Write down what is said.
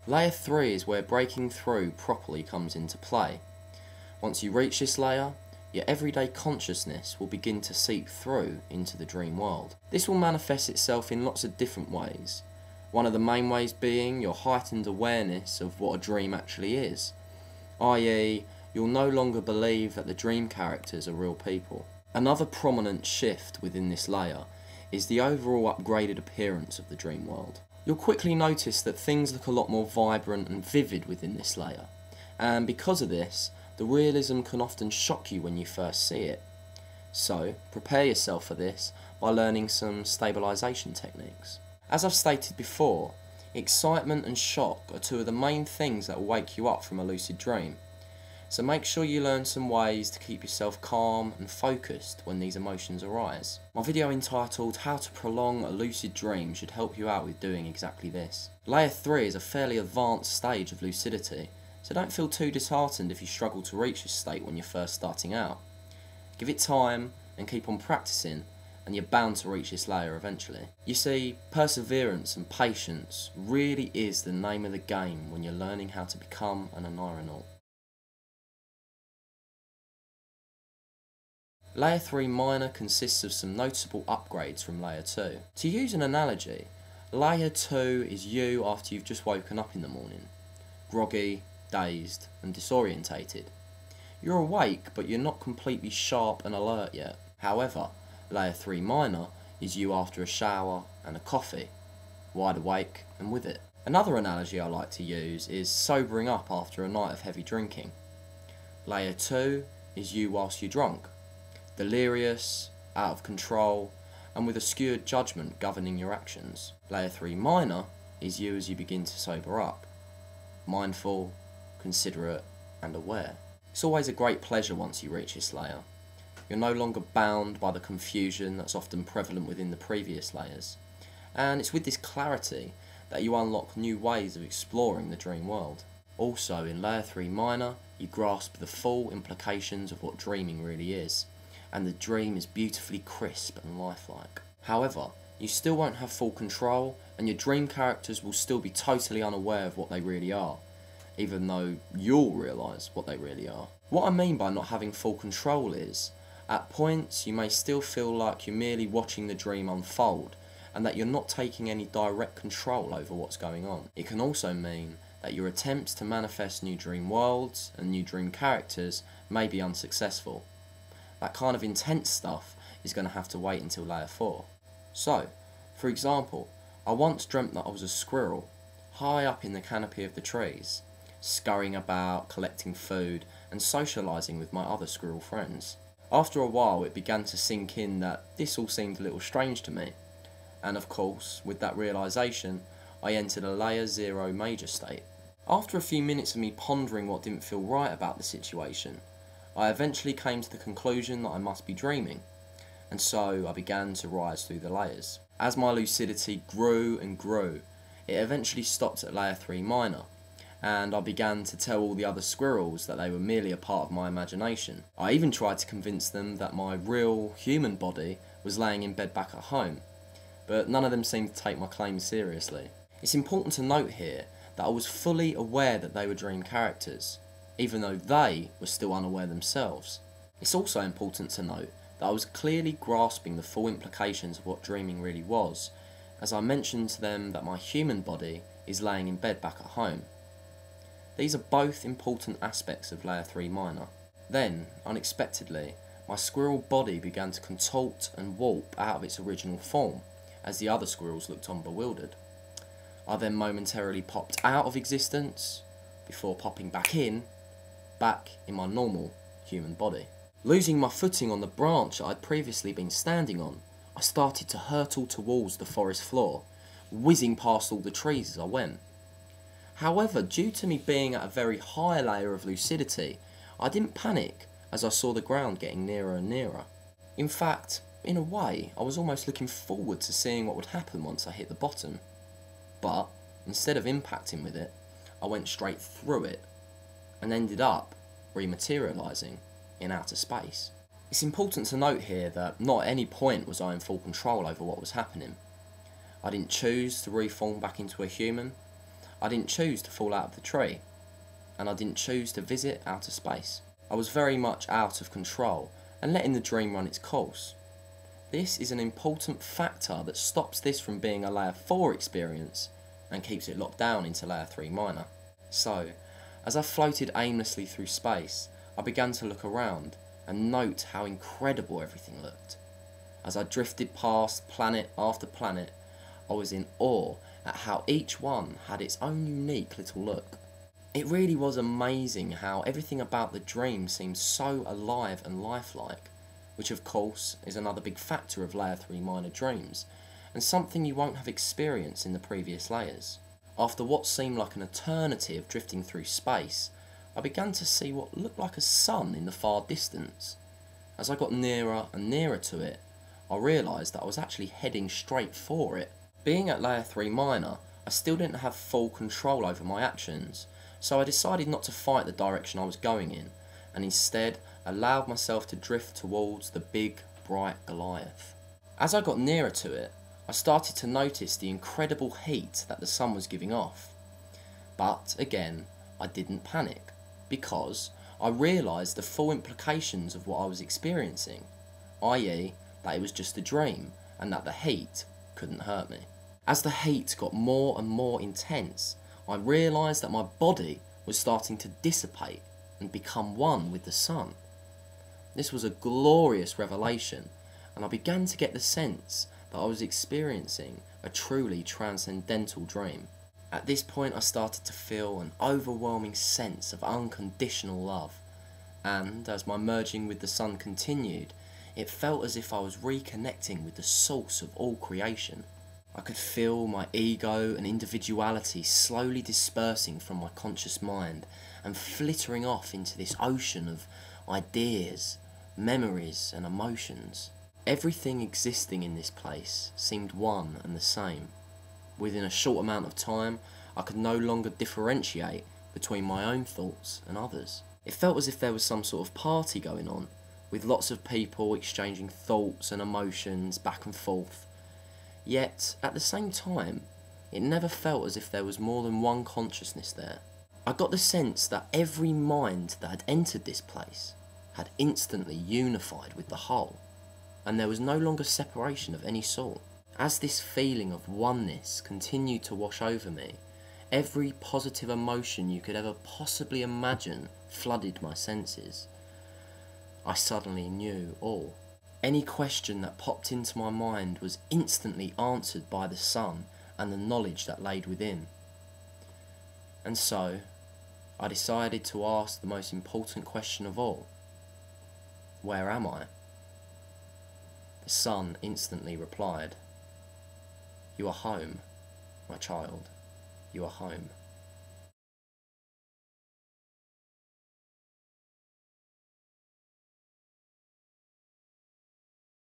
Layer 3 is where breaking through properly comes into play. Once you reach this layer, your everyday consciousness will begin to seep through into the dream world. This will manifest itself in lots of different ways. One of the main ways being your heightened awareness of what a dream actually is, i.e., you'll no longer believe that the dream characters are real people. Another prominent shift within this layer is the overall upgraded appearance of the dream world. You'll quickly notice that things look a lot more vibrant and vivid within this layer, and because of this, the realism can often shock you when you first see it. So, prepare yourself for this by learning some stabilisation techniques. As I've stated before, excitement and shock are two of the main things that will wake you up from a lucid dream. So make sure you learn some ways to keep yourself calm and focused when these emotions arise. My video entitled How to Prolong a Lucid Dream should help you out with doing exactly this. Layer 3 is a fairly advanced stage of lucidity, so don't feel too disheartened if you struggle to reach this state when you're first starting out. Give it time and keep on practicing, and you're bound to reach this layer eventually. You see, perseverance and patience really is the name of the game when you're learning how to become an aeronaut. Layer 3 minor consists of some noticeable upgrades from Layer 2. To use an analogy, Layer 2 is you after you've just woken up in the morning, groggy, dazed and disorientated. You're awake, but you're not completely sharp and alert yet. However, Layer 3 minor is you after a shower and a coffee, wide awake and with it. Another analogy I like to use is sobering up after a night of heavy drinking. Layer 2 is you whilst you're drunk, delirious, out of control, and with a skewed judgment governing your actions. Layer 3 minor is you as you begin to sober up, mindful, considerate, and aware. It's always a great pleasure once you reach this layer. You're no longer bound by the confusion that's often prevalent within the previous layers, and it's with this clarity that you unlock new ways of exploring the dream world. Also, in Layer 3 minor, you grasp the full implications of what dreaming really is, and the dream is beautifully crisp and lifelike. However, you still won't have full control, and your dream characters will still be totally unaware of what they really are, even though you'll realise what they really are. What I mean by not having full control is, at points you may still feel like you're merely watching the dream unfold, and that you're not taking any direct control over what's going on. It can also mean that your attempts to manifest new dream worlds and new dream characters may be unsuccessful. That kind of intense stuff is going to have to wait until Layer 4. So, for example, I once dreamt that I was a squirrel, high up in the canopy of the trees, scurrying about, collecting food, and socialising with my other squirrel friends. After a while it began to sink in that this all seemed a little strange to me, and of course, with that realisation, I entered a Layer 0 major state. After a few minutes of me pondering what didn't feel right about the situation, I eventually came to the conclusion that I must be dreaming, and so I began to rise through the layers. As my lucidity grew and grew, it eventually stopped at Layer 3 minor, and I began to tell all the other squirrels that they were merely a part of my imagination. I even tried to convince them that my real human body was laying in bed back at home, but none of them seemed to take my claims seriously. It's important to note here that I was fully aware that they were dream characters, even though they were still unaware themselves. It's also important to note that I was clearly grasping the full implications of what dreaming really was, as I mentioned to them that my human body is laying in bed back at home. These are both important aspects of Layer 3 minor. Then, unexpectedly, my squirrel body began to contort and warp out of its original form, as the other squirrels looked on bewildered. I then momentarily popped out of existence, before popping back in my normal human body. Losing my footing on the branch I'd previously been standing on, I started to hurtle towards the forest floor, whizzing past all the trees as I went. However, due to me being at a very high layer of lucidity, I didn't panic as I saw the ground getting nearer and nearer. In fact, in a way, I was almost looking forward to seeing what would happen once I hit the bottom. But, instead of impacting with it, I went straight through it, and ended up rematerialising in outer space. It's important to note here that not at any point was I in full control over what was happening. I didn't choose to reform back into a human. I didn't choose to fall out of the tree, and I didn't choose to visit outer space. I was very much out of control and letting the dream run its course. This is an important factor that stops this from being a layer 4 experience and keeps it locked down into layer 3 minor. So, as I floated aimlessly through space, I began to look around and note how incredible everything looked. As I drifted past planet after planet, I was in awe at how each one had its own unique little look. It really was amazing how everything about the dream seemed so alive and lifelike, which of course is another big factor of layer 3 minor dreams, and something you won't have experienced in the previous layers. After what seemed like an eternity of drifting through space, I began to see what looked like a sun in the far distance. As I got nearer and nearer to it, I realised that I was actually heading straight for it. Being at layer 3 minor, I still didn't have full control over my actions, so I decided not to fight the direction I was going in, and instead allowed myself to drift towards the big, bright Goliath. As I got nearer to it, I started to notice the incredible heat that the sun was giving off. But again, I didn't panic, because I realised the full implications of what I was experiencing, i.e. that it was just a dream, and that the heat couldn't hurt me. As the heat got more and more intense, I realised that my body was starting to dissipate and become one with the sun. This was a glorious revelation, and I began to get the sense that I was experiencing a truly transcendental dream. At this point I started to feel an overwhelming sense of unconditional love, and as my merging with the sun continued, it felt as if I was reconnecting with the source of all creation. I could feel my ego and individuality slowly dispersing from my conscious mind and flittering off into this ocean of ideas, memories and emotions. Everything existing in this place seemed one and the same. Within a short amount of time, I could no longer differentiate between my own thoughts and others. It felt as if there was some sort of party going on, with lots of people exchanging thoughts and emotions back and forth. Yet, at the same time, it never felt as if there was more than one consciousness there. I got the sense that every mind that had entered this place had instantly unified with the whole, and there was no longer separation of any sort. As this feeling of oneness continued to wash over me, every positive emotion you could ever possibly imagine flooded my senses. I suddenly knew all. Any question that popped into my mind was instantly answered by the sun and the knowledge that laid within. And so, I decided to ask the most important question of all. Where am I? The sun instantly replied, "You are home, my child. You are home."